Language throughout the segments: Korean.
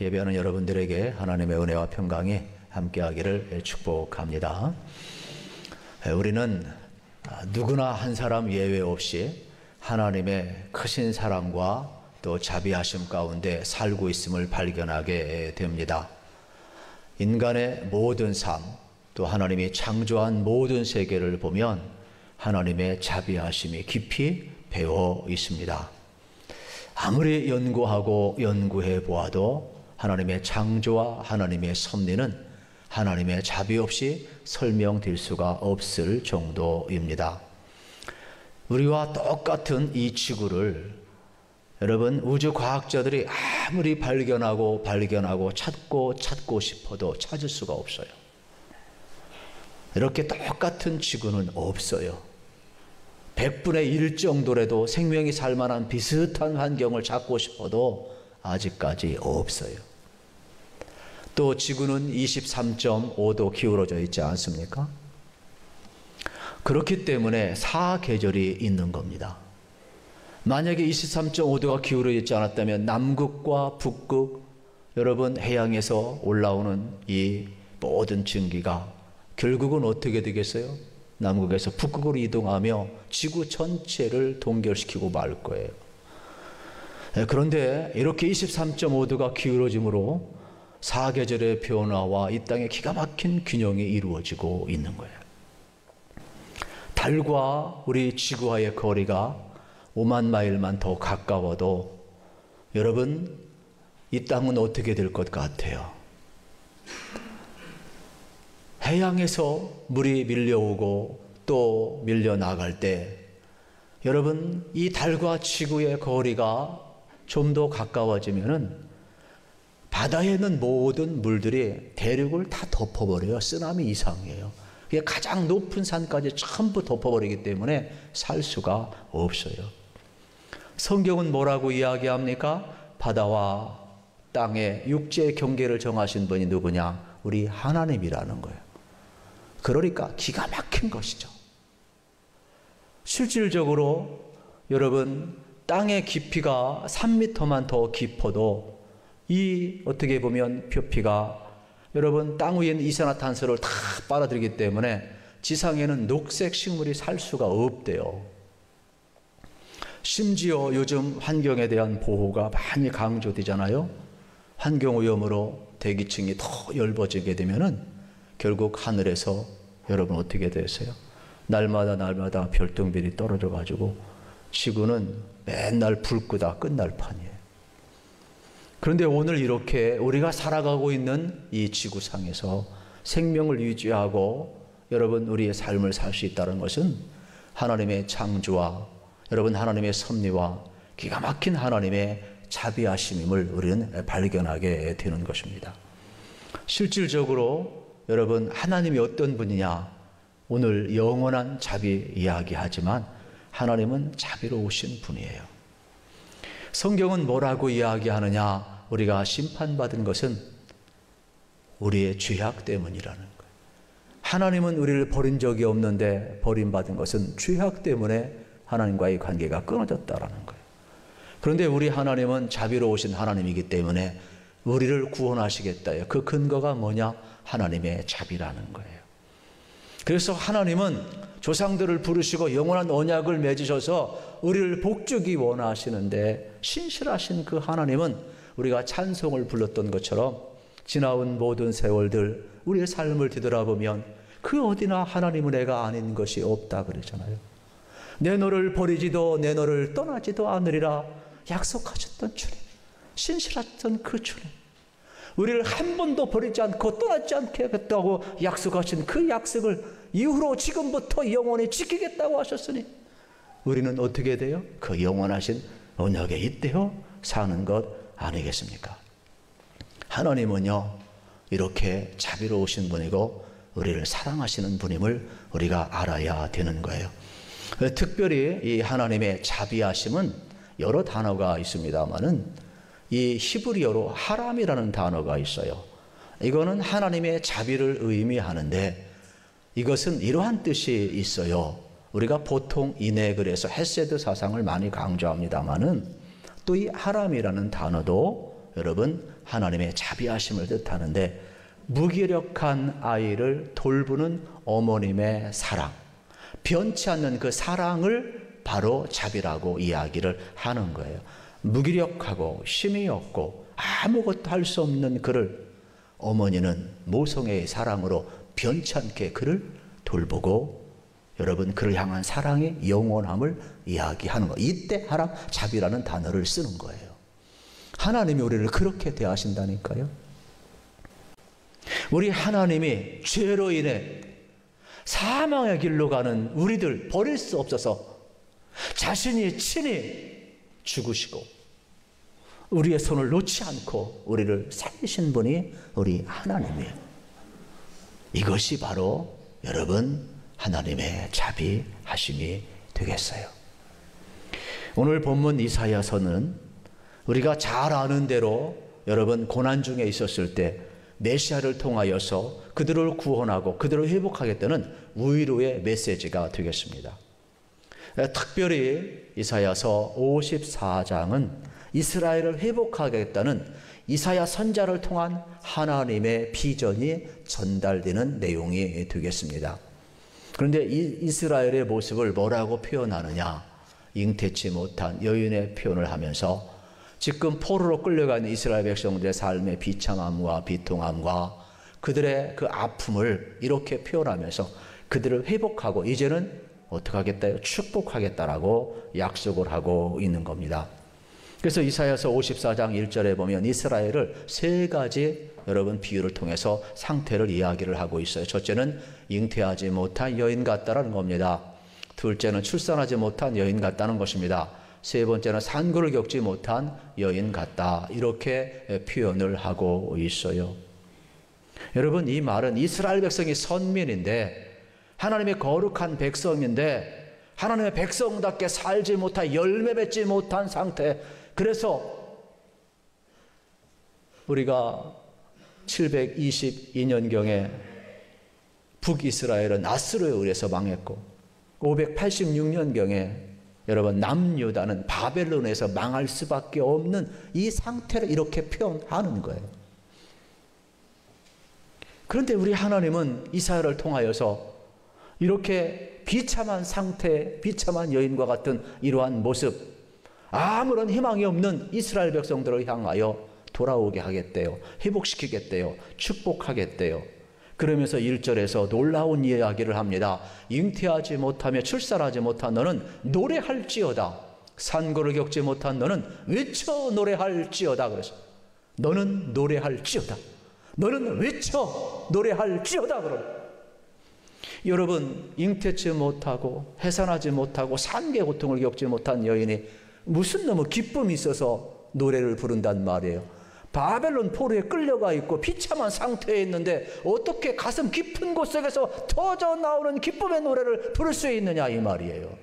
예배하는 여러분들에게 하나님의 은혜와 평강이 함께하기를 축복합니다. 우리는 누구나 한 사람 예외 없이 하나님의 크신 사랑과 또 자비하심 가운데 살고 있음을 발견하게 됩니다. 인간의 모든 삶, 또 하나님이 창조한 모든 세계를 보면 하나님의 자비하심이 깊이 배어 있습니다. 아무리 연구하고 연구해 보아도 하나님의 창조와 하나님의 섭리는 하나님의 자비 없이 설명될 수가 없을 정도입니다. 우리와 똑같은 이 지구를 여러분, 우주 과학자들이 아무리 발견하고 찾고 싶어도 찾을 수가 없어요. 이렇게 똑같은 지구는 없어요. 100분의 1 정도라도 생명이 살만한 비슷한 환경을 찾고 싶어도 아직까지 없어요. 또 지구는 23.5도 기울어져 있지 않습니까? 그렇기 때문에 사계절이 있는 겁니다. 만약에 23.5도가 기울어 있지 않았다면 남극과 북극, 여러분 해양에서 올라오는 이 모든 증기가 결국은 어떻게 되겠어요? 남극에서 북극으로 이동하며 지구 전체를 동결시키고 말 거예요. 그런데 이렇게 23.5도가 기울어짐으로 사계절의 변화와 이 땅의 기가 막힌 균형이 이루어지고 있는 거예요. 달과 우리 지구와의 거리가 5만 마일만 더 가까워도 여러분, 이 땅은 어떻게 될 것 같아요? 해양에서 물이 밀려오고 또 밀려나갈 때 여러분, 이 달과 지구의 거리가 좀 더 가까워지면은 바다에 있는 모든 물들이 대륙을 다 덮어버려요. 쓰나미 이상이에요. 그게 가장 높은 산까지 전부 덮어버리기 때문에 살 수가 없어요. 성경은 뭐라고 이야기합니까? 바다와 땅의 육지의 경계를 정하신 분이 누구냐? 우리 하나님이라는 거예요. 그러니까 기가 막힌 것이죠. 실질적으로 여러분, 땅의 깊이가 3m만 더 깊어도 이 어떻게 보면 표피가 여러분 땅 위에 있는 이산화탄소를 다 빨아들이기 때문에 지상에는 녹색 식물이 살 수가 없대요. 심지어 요즘 환경에 대한 보호가 많이 강조되잖아요. 환경오염으로 대기층이 더 엷어지게 되면은 결국 하늘에서 여러분 어떻게 되세요? 날마다 별똥별이 떨어져 가지고 지구는 맨날 불 끄다 끝날 판이에요. 그런데 오늘 이렇게 우리가 살아가고 있는 이 지구상에서 생명을 유지하고 여러분 우리의 삶을 살 수 있다는 것은 하나님의 창조와 여러분 하나님의 섭리와 기가 막힌 하나님의 자비하심임을 우리는 발견하게 되는 것입니다. 실질적으로 여러분 하나님이 어떤 분이냐, 오늘 영원한 자비 이야기하지만 하나님은 자비로우신 분이에요. 성경은 뭐라고 이야기하느냐? 우리가 심판받은 것은 우리의 죄악 때문이라는 거예요. 하나님은 우리를 버린 적이 없는데 버림받은 것은 죄악 때문에 하나님과의 관계가 끊어졌다라는 거예요. 그런데 우리 하나님은 자비로우신 하나님이기 때문에 우리를 구원하시겠다. 그 근거가 뭐냐? 하나님의 자비라는 거예요. 그래서 하나님은 조상들을 부르시고 영원한 언약을 맺으셔서 우리를 복주기 원하시는데 신실하신 그 하나님은 우리가 찬송을 불렀던 것처럼 지나온 모든 세월들 우리의 삶을 뒤돌아보면 그 어디나 하나님은 내가 아닌 것이 없다 그러잖아요. 내 너를 버리지도 내 너를 떠나지도 않으리라 약속하셨던 주님, 신실하셨던 그 주님, 우리를 한 번도 버리지 않고 떠나지 않겠다고 약속하신 그 약속을 이후로 지금부터 영원히 지키겠다고 하셨으니 우리는 어떻게 돼요? 그 영원하신 언약에 잇대어 사는 것 아니겠습니까? 하나님은요 이렇게 자비로우신 분이고 우리를 사랑하시는 분임을 우리가 알아야 되는 거예요. 특별히 이 하나님의 자비하심은 여러 단어가 있습니다만은 이 히브리어로 하람이라는 단어가 있어요. 이거는 하나님의 자비를 의미하는데 이것은 이러한 뜻이 있어요. 우리가 보통 이네글에서 헤세드 사상을 많이 강조합니다마는 또 이 하람이라는 단어도 여러분 하나님의 자비하심을 뜻하는데, 무기력한 아이를 돌보는 어머님의 사랑, 변치 않는 그 사랑을 바로 자비라고 이야기를 하는 거예요. 무기력하고 힘이 없고 아무것도 할 수 없는 그를 어머니는 모성애의 사랑으로 변치 않게 그를 돌보고, 여러분 그를 향한 사랑의 영원함을 이야기하는 거예요. 이때 하나님 자비라는 단어를 쓰는 거예요. 하나님이 우리를 그렇게 대하신다니까요. 우리 하나님이 죄로 인해 사망의 길로 가는 우리들 버릴 수 없어서 자신이 친히 죽으시고 우리의 손을 놓지 않고 우리를 살리신 분이 우리 하나님이에요. 이것이 바로 여러분 하나님의 자비하심이 되겠어요. 오늘 본문 이사야서는 우리가 잘 아는 대로 여러분 고난 중에 있었을 때 메시아를 통하여서 그들을 구원하고 그들을 회복하겠다는 위로의 메시지가 되겠습니다. 특별히 이사야서 54장은 이스라엘을 회복하겠다는 이사야 선자를 통한 하나님의 비전이 전달되는 내용이 되겠습니다. 그런데 이 이스라엘의 모습을 뭐라고 표현하느냐? 잉태치 못한 여인의 표현을 하면서 지금 포로로 끌려가는 이스라엘 백성들의 삶의 비참함과 비통함과 그들의 그 아픔을 이렇게 표현하면서 그들을 회복하고 이제는 어떻게 하겠다요? 축복하겠다라고 약속을 하고 있는 겁니다. 그래서 이사야서 54장 1절에 보면 이스라엘을 세 가지 여러분 비유를 통해서 상태를 이야기를 하고 있어요. 첫째는 잉태하지 못한 여인 같다라는 겁니다. 둘째는 출산하지 못한 여인 같다는 것입니다. 세 번째는 산고를 겪지 못한 여인 같다, 이렇게 표현을 하고 있어요. 여러분 이 말은 이스라엘 백성이 선민인데 하나님의 거룩한 백성인데 하나님의 백성답게 살지 못한, 열매 맺지 못한 상태, 그래서 우리가 722년경에 북이스라엘은 아수르에 의해서 망했고 586년경에 여러분 남유다는 바벨론에서 망할 수밖에 없는 이 상태를 이렇게 표현하는 거예요. 그런데 우리 하나님은 이사야를 통하여서 이렇게 비참한 상태, 비참한 여인과 같은 이러한 모습, 아무런 희망이 없는 이스라엘 백성들을 향하여 돌아오게 하겠대요. 회복시키겠대요. 축복하겠대요. 그러면서 1절에서 놀라운 이야기를 합니다. 잉태하지 못하며 출산하지 못한 너는 노래할지어다. 산고를 겪지 못한 너는 외쳐 노래할지어다. 그래서 너는 노래할지어다. 너는 외쳐 노래할지어다. 그러면 여러분 잉태치 못하고 해산하지 못하고 산계 고통을 겪지 못한 여인이 무슨 너무 기쁨이 있어서 노래를 부른단 말이에요. 바벨론 포로에 끌려가 있고 비참한 상태에 있는데 어떻게 가슴 깊은 곳속에서 터져 나오는 기쁨의 노래를 부를 수 있느냐 이 말이에요.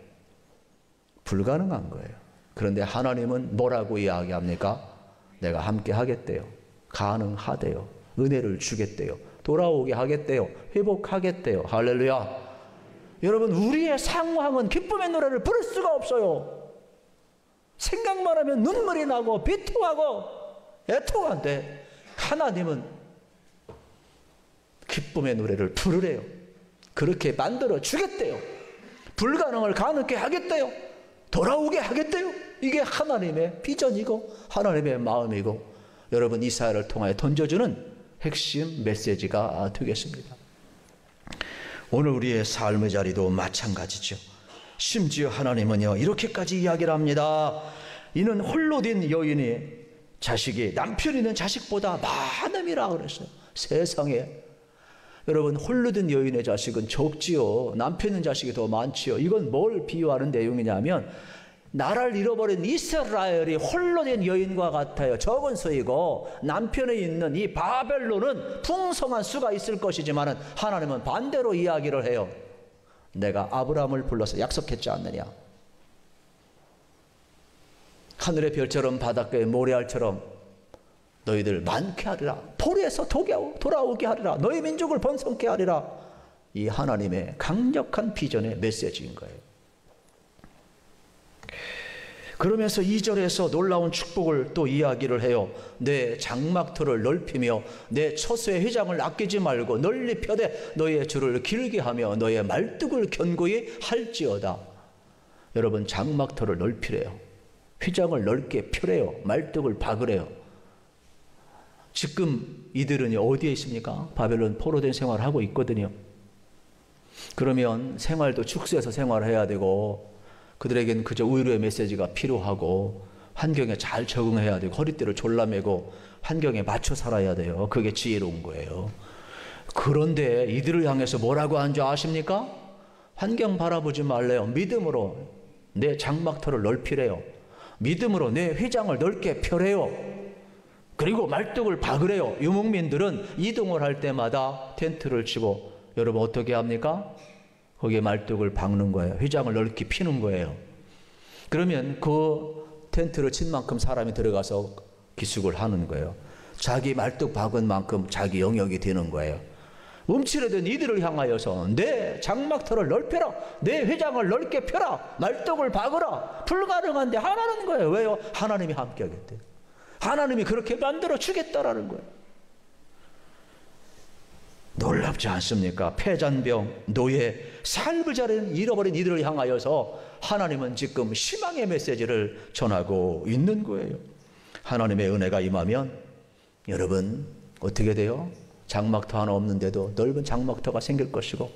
불가능한 거예요. 그런데 하나님은 뭐라고 이야기합니까? 내가 함께 하겠대요. 가능하대요. 은혜를 주겠대요. 돌아오게 하겠대요. 회복하겠대요. 할렐루야. 여러분 우리의 상황은 기쁨의 노래를 부를 수가 없어요. 생각만 하면 눈물이 나고 비통하고 애통한데 하나님은 기쁨의 노래를 부르래요. 그렇게 만들어 주겠대요. 불가능을 가능케 하겠대요. 돌아오게 하겠대요. 이게 하나님의 비전이고 하나님의 마음이고 여러분 이사야를 통하여 던져주는 핵심 메시지가 되겠습니다. 오늘 우리의 삶의 자리도 마찬가지죠. 심지어 하나님은요 이렇게까지 이야기를 합니다. 이는 홀로 된 여인이 자식이 남편 있는 자식보다 많음이라 그랬어요. 세상에 여러분 홀로 된 여인의 자식은 적지요. 남편 있는 자식이 더 많지요. 이건 뭘 비유하는 내용이냐면 나라를 잃어버린 이스라엘이 홀로 된 여인과 같아요. 적은 수이고 남편에 있는 이 바벨론은 풍성한 수가 있을 것이지만 하나님은 반대로 이야기를 해요. 내가 아브라함을 불러서 약속했지 않느냐. 하늘의 별처럼 바닷가의 모래알처럼 너희들 많게 하리라. 포로에서 돌아오게 하리라. 너희 민족을 번성케 하리라. 이 하나님의 강력한 비전의 메시지인 거예요. 그러면서 2절에서 놀라운 축복을 또 이야기를 해요. 내 장막터를 넓히며 내 처소의 휘장을 아끼지 말고 널리 펴되 너의 줄을 길게 하며 너의 말뚝을 견고히 할지어다. 여러분, 장막터를 넓히래요. 휘장을 넓게 펴래요. 말뚝을 박으래요. 지금 이들은 어디에 있습니까? 바벨론 포로된 생활을 하고 있거든요. 그러면 생활도 축소해서 생활해야 되고, 그들에겐 그저 위로의 메시지가 필요하고, 환경에 잘 적응해야 되고, 허리띠를 졸라매고 환경에 맞춰 살아야 돼요. 그게 지혜로운 거예요. 그런데 이들을 향해서 뭐라고 한 줄 아십니까? 환경 바라보지 말래요. 믿음으로 내 장막터를 넓히래요. 믿음으로 내 휘장을 넓게 펴래요. 그리고 말뚝을 박으래요. 유목민들은 이동을 할 때마다 텐트를 치고, 여러분 어떻게 합니까? 거기에 말뚝을 박는 거예요. 휘장을 넓게 피는 거예요. 그러면 그 텐트를 친 만큼 사람이 들어가서 기숙을 하는 거예요. 자기 말뚝 박은 만큼 자기 영역이 되는 거예요. 움츠러든 이들을 향하여서 내 장막터를 넓혀라, 내 휘장을 넓게 펴라, 말뚝을 박으라. 불가능한데 하라는 거예요. 왜요? 하나님이 함께 하겠대요. 하나님이 그렇게 만들어 주겠다라는 거예요. 놀랍지 않습니까? 폐잔병, 노예, 삶을 잘 잃어버린 이들을 향하여서 하나님은 지금 희망의 메시지를 전하고 있는 거예요. 하나님의 은혜가 임하면 여러분 어떻게 돼요? 장막터 하나 없는데도 넓은 장막터가 생길 것이고,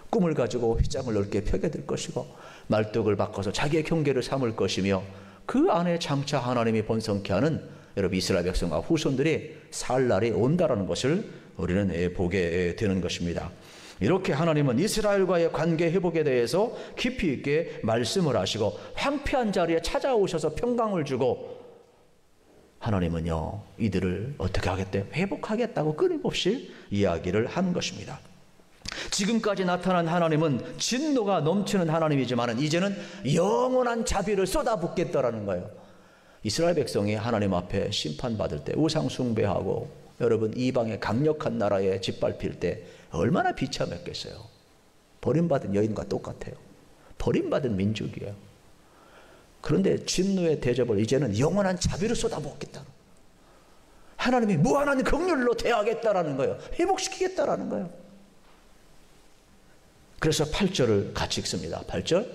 꿈을 가지고 휘장을 넓게 펴게 될 것이고, 말뚝을 바꿔서 자기의 경계를 삼을 것이며, 그 안에 장차 하나님이 번성케 하는 여러분 이스라엘 백성과 후손들이 살 날이 온다라는 것을 우리는 보게 되는 것입니다. 이렇게 하나님은 이스라엘과의 관계 회복에 대해서 깊이 있게 말씀을 하시고, 황폐한 자리에 찾아오셔서 평강을 주고, 하나님은요 이들을 어떻게 하겠대요? 회복하겠다고 끊임없이 이야기를 하는 것입니다. 지금까지 나타난 하나님은 진노가 넘치는 하나님이지만 이제는 영원한 자비를 쏟아붓겠다라는 거예요. 이스라엘 백성이 하나님 앞에 심판받을 때 우상 숭배하고, 여러분 이방의 강력한 나라에 짓밟힐 때 얼마나 비참했겠어요. 버림받은 여인과 똑같아요. 버림받은 민족이에요. 그런데 진노의 대접을 이제는 영원한 자비로 쏟아붓겠다. 하나님이 무한한 긍휼로 대하겠다라는 거예요. 회복시키겠다라는 거예요. 그래서 8절을 같이 읽습니다. 8절,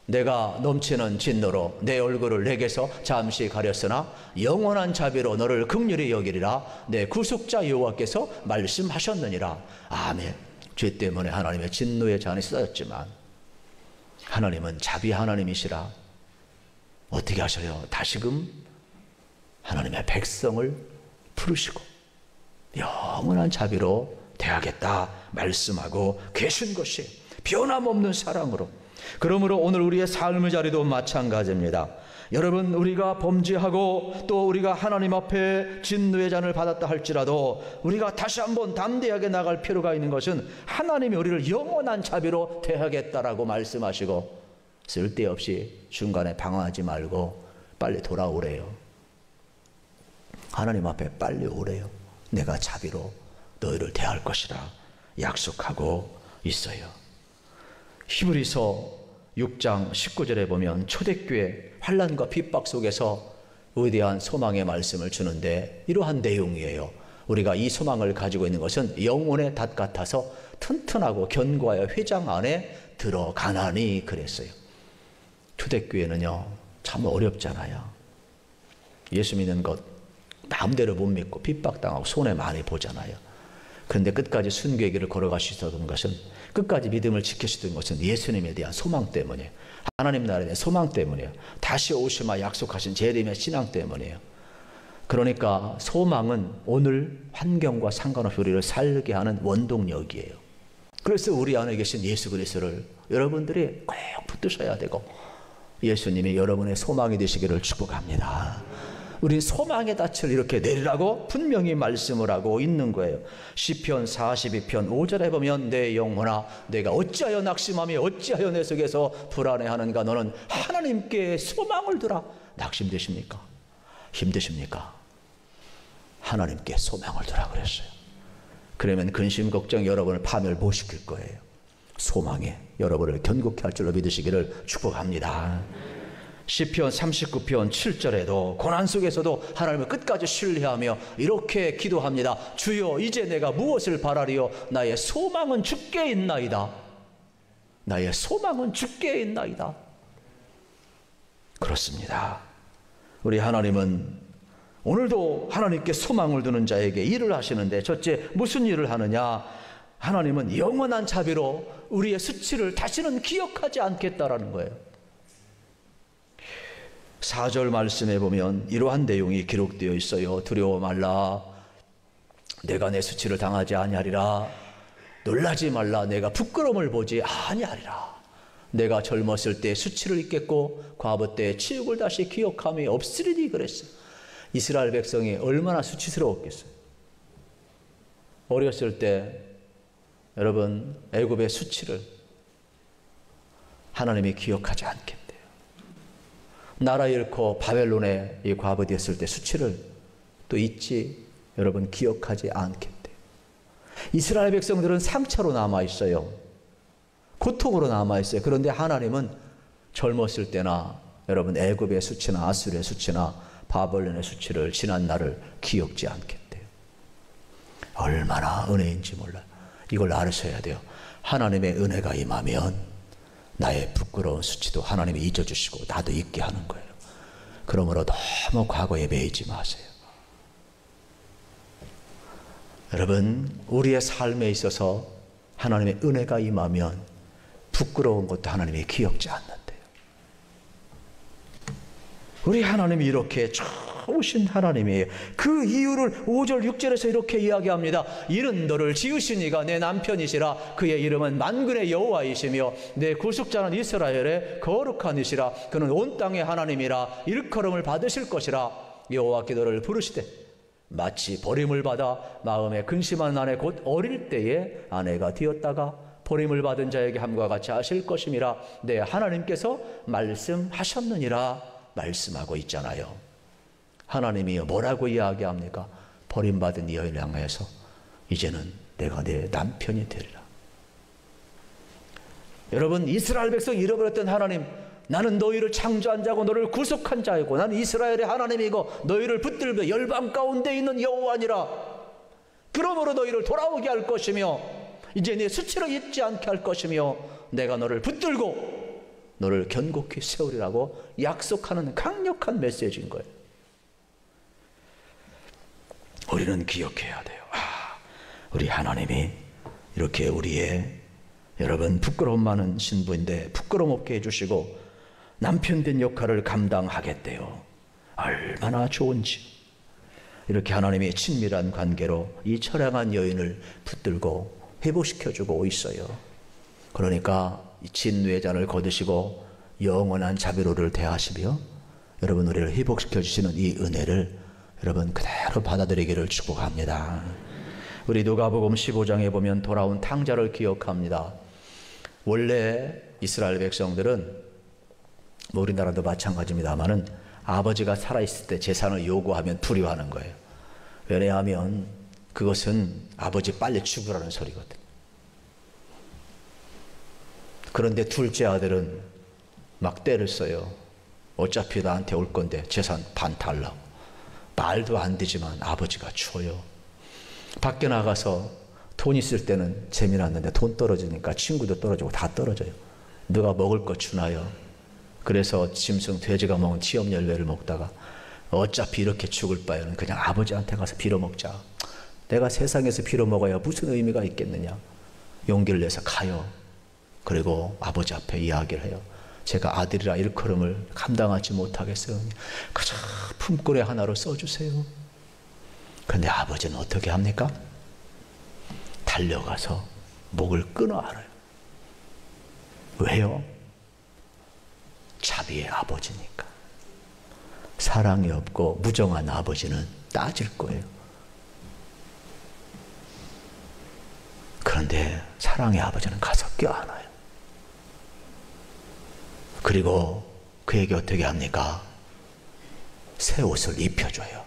내가 넘치는 진노로 내 얼굴을 내게서 잠시 가렸으나 영원한 자비로 너를 긍휼히 여기리라. 내 구속자 여호와께서 말씀하셨느니라. 아멘. 죄 때문에 하나님의 진노의 잔이 쏟아졌지만 하나님은 자비 하나님이시라. 어떻게 하셔요? 다시금 하나님의 백성을 부르시고 영원한 자비로 대하겠다 말씀하고 계신 것이 변함없는 사랑으로. 그러므로 오늘 우리의 삶의 자리도 마찬가지입니다. 여러분, 우리가 범죄하고 또 우리가 하나님 앞에 진노의 잔을 받았다 할지라도 우리가 다시 한번 담대하게 나갈 필요가 있는 것은 하나님이 우리를 영원한 자비로 대하겠다라고 말씀하시고, 쓸데없이 중간에 방황하지 말고 빨리 돌아오래요. 하나님 앞에 빨리 오래요. 내가 자비로 너희를 대할 것이라 약속하고 있어요. 히브리서 6장 19절에 보면 초대교회 환난과 핍박 속에서 위대한 소망의 말씀을 주는데 이러한 내용이에요. 우리가 이 소망을 가지고 있는 것은 영혼의 닷 같아서 튼튼하고 견고하여 휘장 안에 들어가나니 그랬어요. 초대교회는요 참 어렵잖아요. 예수 믿는 것 마음대로 못 믿고 핍박당하고 손해 많이 보잖아요. 그런데 끝까지 순교의 길을 걸어갈 수 있었던 것은, 끝까지 믿음을 지키시던 것은 예수님에 대한 소망 때문이에요. 하나님 나라에 대한 소망 때문이에요. 다시 오시마 약속하신 재림의 신앙 때문이에요. 그러니까 소망은 오늘 환경과 상관없이 우리를 살게 하는 원동력이에요. 그래서 우리 안에 계신 예수 그리스도를 여러분들이 꼭 붙드셔야 되고, 예수님이 여러분의 소망이 되시기를 축복합니다. 우린 소망의 닻을 이렇게 내리라고 분명히 말씀을 하고 있는 거예요. 시편 42편 5절에 보면 내 영혼아 내가 어찌하여 낙심하며 어찌하여 내 속에서 불안해하는가. 너는 하나님께 소망을 두라. 낙심되십니까? 힘드십니까? 하나님께 소망을 두라 그랬어요. 그러면 근심 걱정 여러분을 파멸 못 시킬 거예요. 소망에 여러분을 견고케 할 줄로 믿으시기를 축복합니다. 시편 39편 7절에도 고난 속에서도 하나님을 끝까지 신뢰하며 이렇게 기도합니다. 주여, 이제 내가 무엇을 바라리요? 나의 소망은 주께 있나이다. 나의 소망은 주께 있나이다. 그렇습니다. 우리 하나님은 오늘도 하나님께 소망을 두는 자에게 일을 하시는데, 첫째 무슨 일을 하느냐? 하나님은 영원한 자비로 우리의 수치를 다시는 기억하지 않겠다라는 거예요. 4절 말씀에 보면 이러한 내용이 기록되어 있어요. 두려워 말라. 내가 내 수치를 당하지 아니하리라. 놀라지 말라. 내가 부끄러움을 보지 아니하리라. 내가 젊었을 때 수치를 잊겠고 과부 때 치욕을 다시 기억함이 없으리니 그랬어요. 이스라엘 백성이 얼마나 수치스러웠겠어요. 어렸을 때 여러분, 애굽의 수치를 하나님이 기억하지 않겠대요. 나라 잃고 바벨론에 이 과부되었을 때 수치를 또 잊지, 여러분, 기억하지 않겠대요. 이스라엘 백성들은 상처로 남아있어요. 고통으로 남아있어요. 그런데 하나님은 젊었을 때나 여러분 애굽의 수치나 아수르의 수치나 바벨론의 수치를 지난 날을 기억지 않겠대요. 얼마나 은혜인지 몰라요. 이걸 알으셔야 돼요. 하나님의 은혜가 임하면 나의 부끄러운 수치도 하나님이 잊어주시고 나도 잊게 하는 거예요. 그러므로 너무 과거에 매이지 마세요. 여러분, 우리의 삶에 있어서 하나님의 은혜가 임하면 부끄러운 것도 하나님이 기억지 않는데요. 우리 하나님이 이렇게 좋으신 하나님이에요. 그 이유를 5절 6절에서 이렇게 이야기합니다. 이는 너를 지으신 이가 내 남편이시라. 그의 이름은 만군의 여호와이시며 내 구속자는 이스라엘의 거룩한 이시라. 그는 온 땅의 하나님이라. 일컬음을 받으실 것이라. 여호와께 너를 부르시되 마치 버림을 받아 마음에 근심한 아내 곧 어릴 때에 아내가 되었다가 버림을 받은 자에게 함과 같이 하실 것임이라. 내 하나님께서 말씀하셨느니라. 말씀하고 있잖아요. 하나님이 뭐라고 이야기합니까? 버림받은 이 여인을 향해서 이제는 내가 내 남편이 되리라. 여러분, 이스라엘 백성이 잃어버렸던 하나님, 나는 너희를 창조한 자고 너를 구속한 자이고 나는 이스라엘의 하나님이고 너희를 붙들며 열방 가운데 있는 여호와니라. 그러므로 너희를 돌아오게 할 것이며 이제 네 수치를 잊지 않게 할 것이며 내가 너를 붙들고 너를 견고히 세우리라고 약속하는 강력한 메시지인 거예요. 우리는 기억해야 돼요. 우리 하나님이 이렇게 우리의 여러분 부끄러움 많은 신부인데 부끄러움 없게 해주시고 남편 된 역할을 감당하겠대요. 얼마나 좋은지. 이렇게 하나님의 친밀한 관계로 이 처량한 여인을 붙들고 회복시켜주고 있어요. 그러니까 이 진노의 잔을 거두시고 영원한 자비로를 대하시며 여러분 우리를 회복시켜주시는 이 은혜를 여러분 그대로 받아들이기를 축복합니다. 우리 누가복음 15장에 보면 돌아온 탕자를 기억합니다. 원래 이스라엘 백성들은 우리나라도 마찬가지입니다만은 아버지가 살아있을 때 재산을 요구하면 불효하는 거예요. 왜냐하면 그것은 아버지 빨리 죽으라는 소리거든. 그런데 둘째 아들은 막 때를 써요. 어차피 나한테 올 건데 재산 반 달라고. 말도 안 되지만 아버지가 줘요. 밖에 나가서 돈 있을 때는 재미났는데 돈 떨어지니까 친구도 떨어지고 다 떨어져요. 누가 먹을 거 주나요? 그래서 짐승 돼지가 먹은 치염 열매를 먹다가 어차피 이렇게 죽을 바에는 그냥 아버지한테 가서 빌어먹자. 내가 세상에서 빌어먹어야 무슨 의미가 있겠느냐. 용기를 내서 가요. 그리고 아버지 앞에 이야기를 해요. 제가 아들이라 일컬음을 감당하지 못하겠어요. 그저 품꾼의 하나로 써주세요. 그런데 아버지는 어떻게 합니까? 달려가서 목을 끊어 알아요. 왜요? 자비의 아버지니까. 사랑이 없고 무정한 아버지는 따질 거예요. 그런데 사랑의 아버지는 가서 껴안아요. 그리고 그에게 어떻게 합니까? 새 옷을 입혀줘요.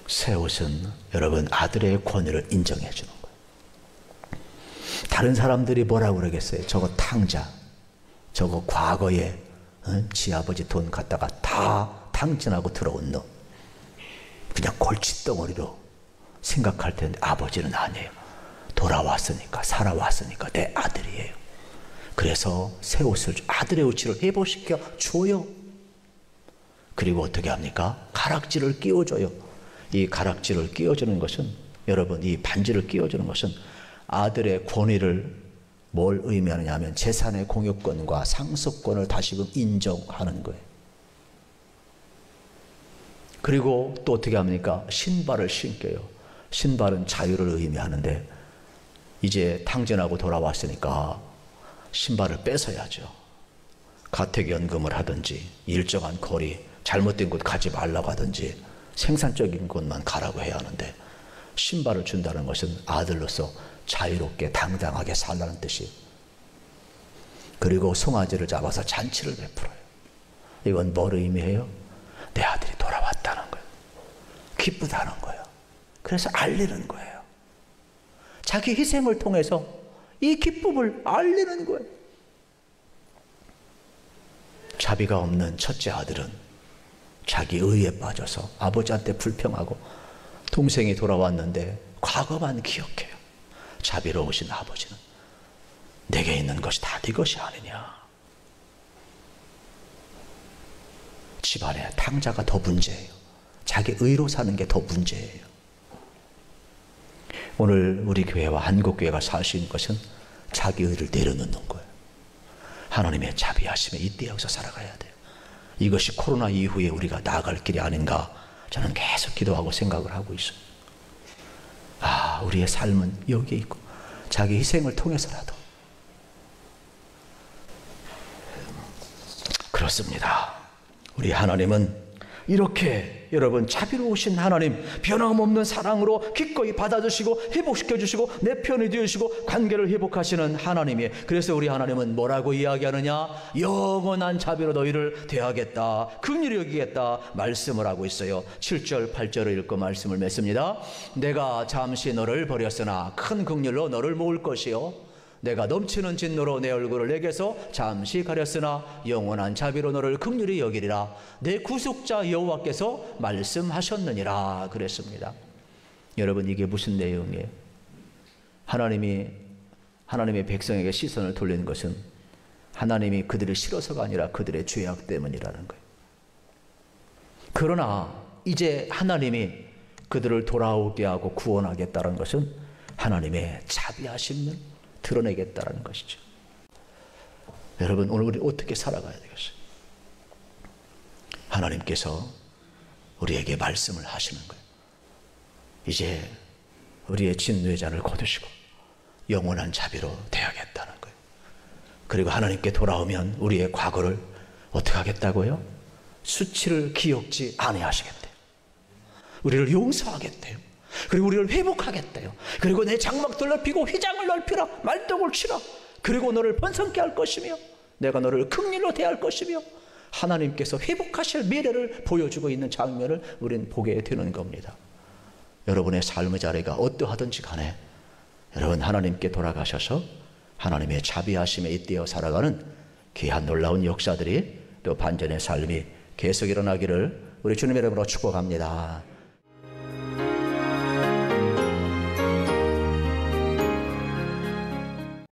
새 옷은 여러분 아들의 권위를 인정해 주는 거예요. 다른 사람들이 뭐라고 그러겠어요? 저거 탕자, 저거 과거에 지 아버지 돈 갖다가 다 탕진하고 들어온 놈, 그냥 골칫덩어리로 생각할 텐데 아버지는 아니에요. 돌아왔으니까, 살아왔으니까 내 아들이에요. 그래서 새 옷을, 아들의 옷을 회복시켜 줘요. 그리고 어떻게 합니까? 가락지를 끼워줘요. 이 가락지를 끼워주는 것은, 여러분, 이 반지를 끼워주는 것은 아들의 권위를 뭘 의미하느냐 하면 재산의 공유권과 상속권을 다시금 인정하는 거예요. 그리고 또 어떻게 합니까? 신발을 신겨요. 신발은 자유를 의미하는데 이제 탕진하고 돌아왔으니까 신발을 뺏어야죠. 가택연금을 하든지 일정한 거리, 잘못된 곳 가지 말라고 하든지 생산적인 곳만 가라고 해야 하는데, 신발을 준다는 것은 아들로서 자유롭게 당당하게 살라는 뜻이에요. 그리고 송아지를 잡아서 잔치를 베풀어요. 이건 뭘 의미해요? 내 아들이 돌아왔다는 거예요. 기쁘다는 거예요. 그래서 알리는 거예요. 자기 희생을 통해서 이 기쁨을 알리는 거예요. 자비가 없는 첫째 아들은 자기 의에 빠져서 아버지한테 불평하고, 동생이 돌아왔는데 과거만 기억해요. 자비로우신 아버지는 내게 있는 것이 다 네 것이 아니냐. 집안에 탕자가 더 문제예요. 자기 의로 사는 게 더 문제예요. 오늘 우리 교회와 한국교회가 살 수 있는 것은 자기 의를 내려놓는 거예요. 하나님의 자비하심에 이때 여기서 살아가야 돼요. 이것이 코로나 이후에 우리가 나아갈 길이 아닌가, 저는 계속 기도하고 생각을 하고 있어요. 아, 우리의 삶은 여기에 있고 자기 희생을 통해서라도. 그렇습니다. 우리 하나님은 이렇게, 여러분, 자비로우신 하나님, 변함없는 사랑으로 기꺼이 받아주시고 회복시켜 주시고 내 편이 되어주시고 관계를 회복하시는 하나님이에요. 그래서 우리 하나님은 뭐라고 이야기하느냐? 영원한 자비로 너희를 대하겠다, 긍휼히 여기겠다 말씀을 하고 있어요. 7절 8절을 읽고 말씀을 맺습니다. 내가 잠시 너를 버렸으나 큰 긍휼로 너를 모을 것이요, 내가 넘치는 진노로 내 얼굴을 내게서 잠시 가렸으나 영원한 자비로 너를 긍휼히 여기리라. 내 구속자 여호와께서 말씀하셨느니라 그랬습니다. 여러분, 이게 무슨 내용이에요? 하나님의 백성에게 시선을 돌리는 것은 하나님이 그들을 싫어서가 아니라 그들의 죄악 때문이라는 거예요. 그러나 이제 하나님이 그들을 돌아오게 하고 구원하겠다는 것은 하나님의 자비하심을 드러내겠다는 것이죠. 여러분, 오늘 우리 어떻게 살아가야 되겠어요? 하나님께서 우리에게 말씀을 하시는 거예요. 이제 우리의 진노의 잔을 거두시고 영원한 자비로 대하겠다는 거예요. 그리고 하나님께 돌아오면 우리의 과거를 어떻게 하겠다고요? 수치를 기억지 아니하시겠대요. 우리를 용서하겠대요. 그리고 우리를 회복하겠대요. 그리고 내 장막들 넓히고 휘장을 넓히라, 말뚝을 치라. 그리고 너를 번성케 할 것이며 내가 너를 긍휼로 대할 것이며, 하나님께서 회복하실 미래를 보여주고 있는 장면을 우리는 보게 되는 겁니다. 여러분의 삶의 자리가 어떠하든지 간에 여러분, 하나님께 돌아가셔서 하나님의 자비하심에 잇대어 살아가는 귀한 놀라운 역사들이, 또 반전의 삶이 계속 일어나기를 우리 주님의 이름으로 축복합니다.